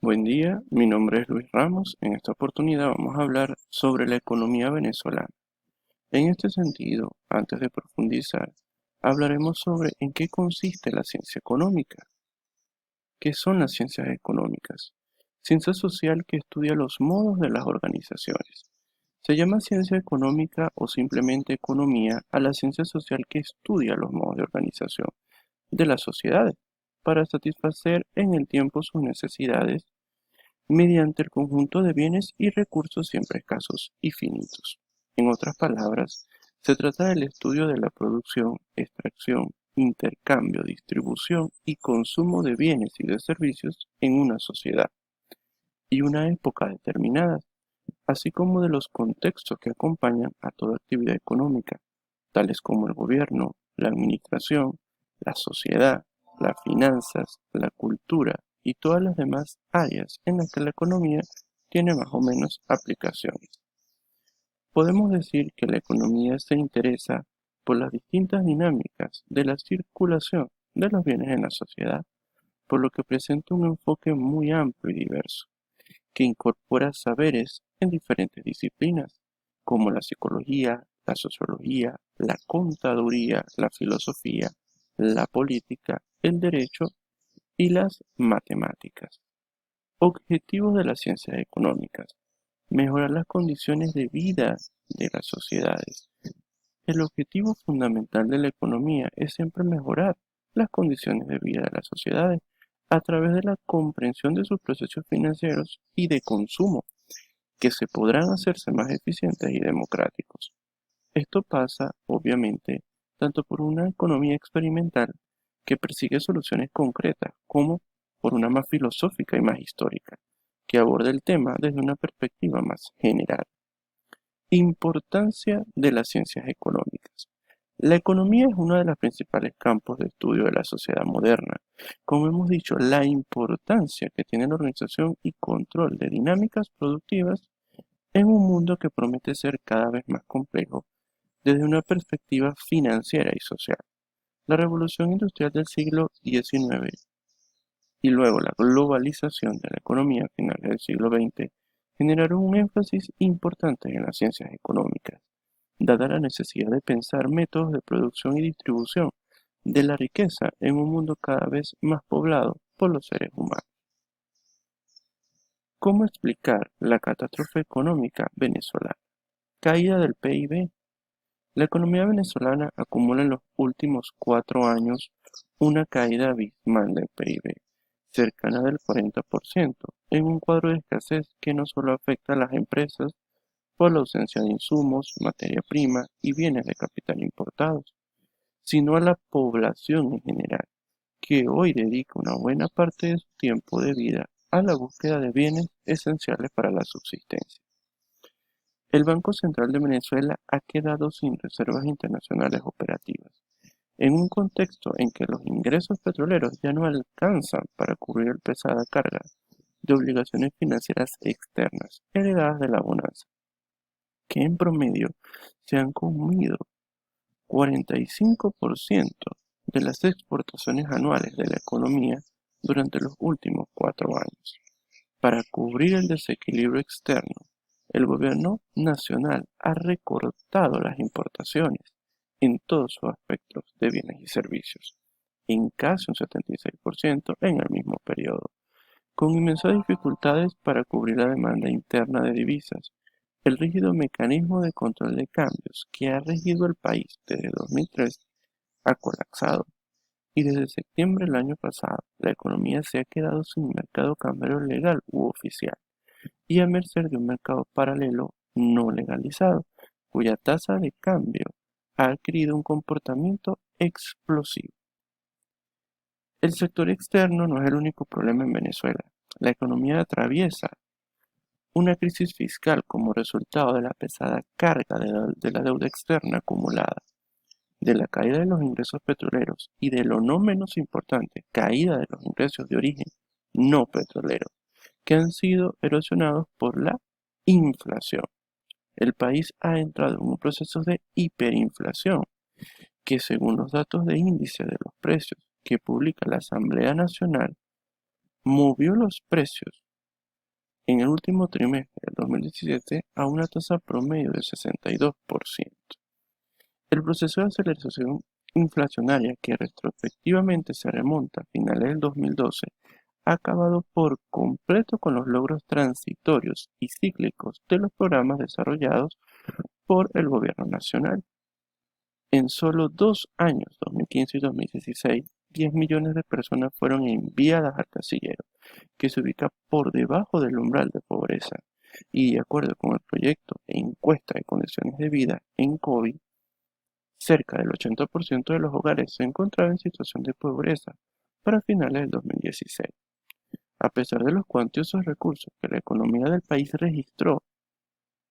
Buen día, mi nombre es Luis Ramos. En esta oportunidad vamos a hablar sobre la economía venezolana. En este sentido, antes de profundizar, hablaremos sobre en qué consiste la ciencia económica. ¿Qué son las ciencias económicas? Ciencia social que estudia los modos de las organizaciones. Se llama ciencia económica o simplemente economía a la ciencia social que estudia los modos de organización de las sociedades para satisfacer en el tiempo sus necesidades mediante el conjunto de bienes y recursos siempre escasos y finitos. En otras palabras, se trata del estudio de la producción, extracción, intercambio, distribución y consumo de bienes y de servicios en una sociedad y una época determinada, así como de los contextos que acompañan a toda actividad económica, tales como el gobierno, la administración, la sociedad, las finanzas, la cultura y todas las demás áreas en las que la economía tiene más o menos aplicaciones. Podemos decir que la economía se interesa por las distintas dinámicas de la circulación de los bienes en la sociedad, por lo que presenta un enfoque muy amplio y diverso que incorpora saberes en diferentes disciplinas, como la psicología, la sociología, la contaduría, la filosofía, la política, el derecho y las matemáticas. Objetivos de las ciencias económicas. Mejorar las condiciones de vida de las sociedades. El objetivo fundamental de la economía es siempre mejorar las condiciones de vida de las sociedades a través de la comprensión de sus procesos financieros y de consumo, que se podrán hacerse más eficientes y democráticos. Esto pasa, obviamente, tanto por una economía experimental que persigue soluciones concretas, como por una más filosófica y más histórica, que aborda el tema desde una perspectiva más general. Importancia de las ciencias económicas. La economía es uno de los principales campos de estudio de la sociedad moderna. Como hemos dicho, la importancia que tiene la organización y control de dinámicas productivas en un mundo que promete ser cada vez más complejo desde una perspectiva financiera y social. La revolución industrial del siglo XIX y luego la globalización de la economía a finales del siglo XX generaron un énfasis importante en las ciencias económicas, dada la necesidad de pensar métodos de producción y distribución de la riqueza en un mundo cada vez más poblado por los seres humanos. ¿Cómo explicar la catástrofe económica venezolana? Caída del PIB. La economía venezolana acumula en los últimos 4 años una caída abismal del PIB, cercana del 40%, en un cuadro de escasez que no solo afecta a las empresas por la ausencia de insumos, materia prima y bienes de capital importados, sino a la población en general, que hoy dedica una buena parte de su tiempo de vida a la búsqueda de bienes esenciales para la subsistencia. El Banco Central de Venezuela ha quedado sin reservas internacionales operativas, en un contexto en que los ingresos petroleros ya no alcanzan para cubrir la pesada carga de obligaciones financieras externas heredadas de la bonanza, que en promedio se han comido 45% de las exportaciones anuales de la economía durante los últimos 4 años. Para cubrir el desequilibrio externo, el gobierno nacional ha recortado las importaciones en todos sus aspectos de bienes y servicios, en casi un 76% en el mismo periodo, con inmensas dificultades para cubrir la demanda interna de divisas. El rígido mecanismo de control de cambios que ha regido el país desde 2003 ha colapsado y desde septiembre del año pasado la economía se ha quedado sin mercado cambiario legal u oficial y a merced de un mercado paralelo no legalizado, cuya tasa de cambio ha adquirido un comportamiento explosivo. El sector externo no es el único problema en Venezuela. La economía atraviesa una crisis fiscal como resultado de la pesada carga de la deuda externa acumulada, de la caída de los ingresos petroleros y de lo no menos importante, caída de los ingresos de origen no petrolero, que han sido erosionados por la inflación. El país ha entrado en un proceso de hiperinflación que, según los datos de índice de los precios que publica la Asamblea Nacional, movió los precios en el último trimestre del 2017 a una tasa promedio de 62%. El proceso de aceleración inflacionaria, que retrospectivamente se remonta a finales del 2012, ha acabado por completo con los logros transitorios y cíclicos de los programas desarrollados por el gobierno nacional. En solo 2 años, 2015 y 2016, 10 millones de personas fueron enviadas al casillero, que se ubica por debajo del umbral de pobreza. Y de acuerdo con el proyecto e encuesta de condiciones de vida en COVID, cerca del 80% de los hogares se encontraba en situación de pobreza para finales del 2016. A pesar de los cuantiosos recursos que la economía del país registró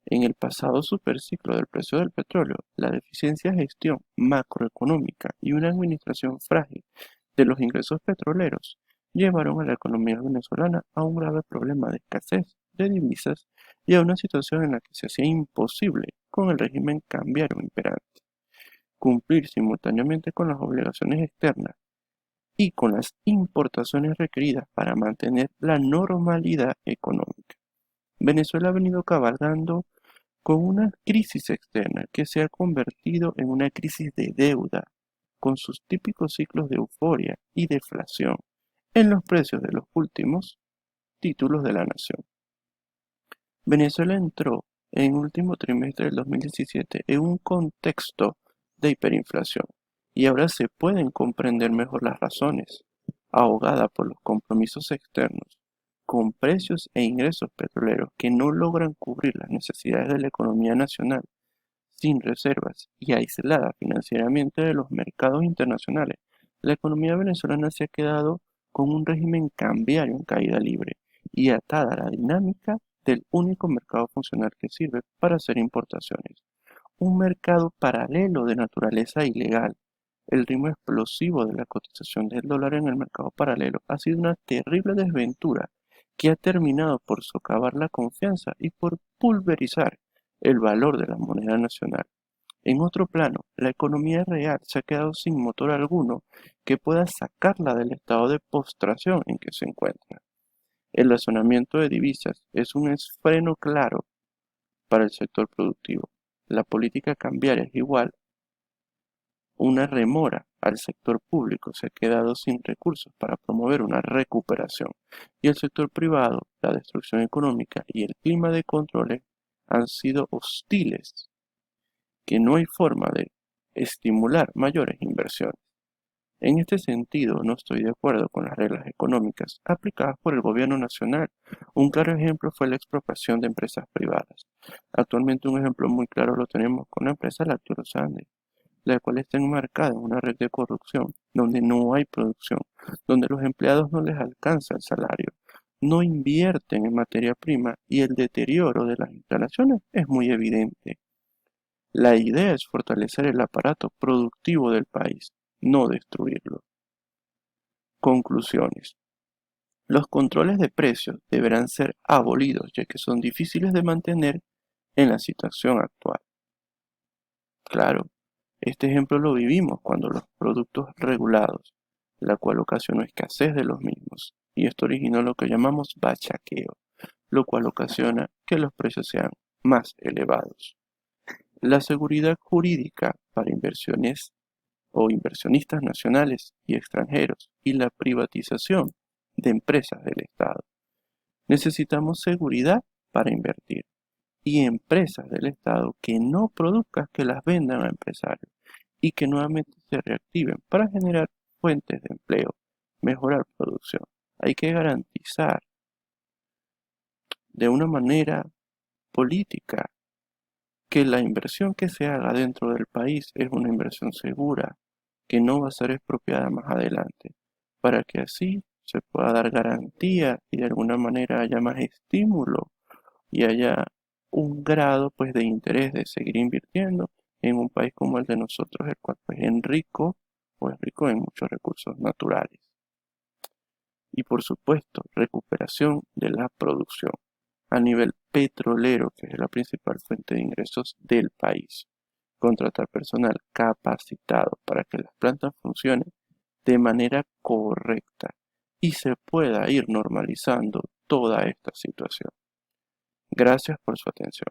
en el pasado superciclo del precio del petróleo, la deficiencia de gestión macroeconómica y una administración frágil de los ingresos petroleros llevaron a la economía venezolana a un grave problema de escasez de divisas y a una situación en la que se hacía imposible con el régimen cambiario imperante cumplir simultáneamente con las obligaciones externas y con las importaciones requeridas para mantener la normalidad económica. Venezuela ha venido cabalgando con una crisis externa que se ha convertido en una crisis de deuda, con sus típicos ciclos de euforia y deflación en los precios de los últimos títulos de la nación. Venezuela entró en el último trimestre del 2017 en un contexto de hiperinflación y ahora se pueden comprender mejor las razones, ahogada por los compromisos externos, con precios e ingresos petroleros que no logran cubrir las necesidades de la economía nacional, sin reservas y aislada financieramente de los mercados internacionales. La economía venezolana se ha quedado con un régimen cambiario en caída libre y atada a la dinámica del único mercado funcional que sirve para hacer importaciones. Un mercado paralelo de naturaleza ilegal. El ritmo explosivo de la cotización del dólar en el mercado paralelo ha sido una terrible desventura que ha terminado por socavar la confianza y por pulverizar el valor de la moneda nacional. En otro plano, la economía real se ha quedado sin motor alguno que pueda sacarla del estado de postración en que se encuentra. El razonamiento de divisas es un freno claro para el sector productivo. La política cambiaria es igual una remora al sector público, se ha quedado sin recursos para promover una recuperación, y el sector privado, la destrucción económica y el clima de controles han sido hostiles, que no hay forma de estimular mayores inversiones. En este sentido, no estoy de acuerdo con las reglas económicas aplicadas por el gobierno nacional. Un claro ejemplo fue la expropiación de empresas privadas. Actualmente un ejemplo muy claro lo tenemos con la empresa Lácteos Andes, la cual está enmarcada en una red de corrupción, donde no hay producción, donde los empleados no les alcanza el salario, no invierten en materia prima y el deterioro de las instalaciones es muy evidente. La idea es fortalecer el aparato productivo del país, no destruirlo. Conclusiones. Los controles de precios deberán ser abolidos ya que son difíciles de mantener en la situación actual. Claro, este ejemplo lo vivimos cuando los productos regulados, la cual ocasionó escasez de los mismos, y esto originó lo que llamamos bachaqueo, lo cual ocasiona que los precios sean más elevados. La seguridad jurídica para inversiones o inversionistas nacionales y extranjeros y la privatización de empresas del Estado. Necesitamos seguridad para invertir y empresas del Estado que no produzcan que las vendan a empresarios y que nuevamente se reactiven para generar fuentes de empleo, mejorar producción. Hay que garantizar de una manera política que la inversión que se haga dentro del país es una inversión segura, que no va a ser expropiada más adelante, para que así se pueda dar garantía y de alguna manera haya más estímulo y haya un grado pues de interés de seguir invirtiendo en un país como el de nosotros, el cual pues es rico en muchos recursos naturales. Y por supuesto, recuperación de la producción a nivel petrolero, que es la principal fuente de ingresos del país. Contratar personal capacitado para que las plantas funcionen de manera correcta y se pueda ir normalizando toda esta situación. Gracias por su atención.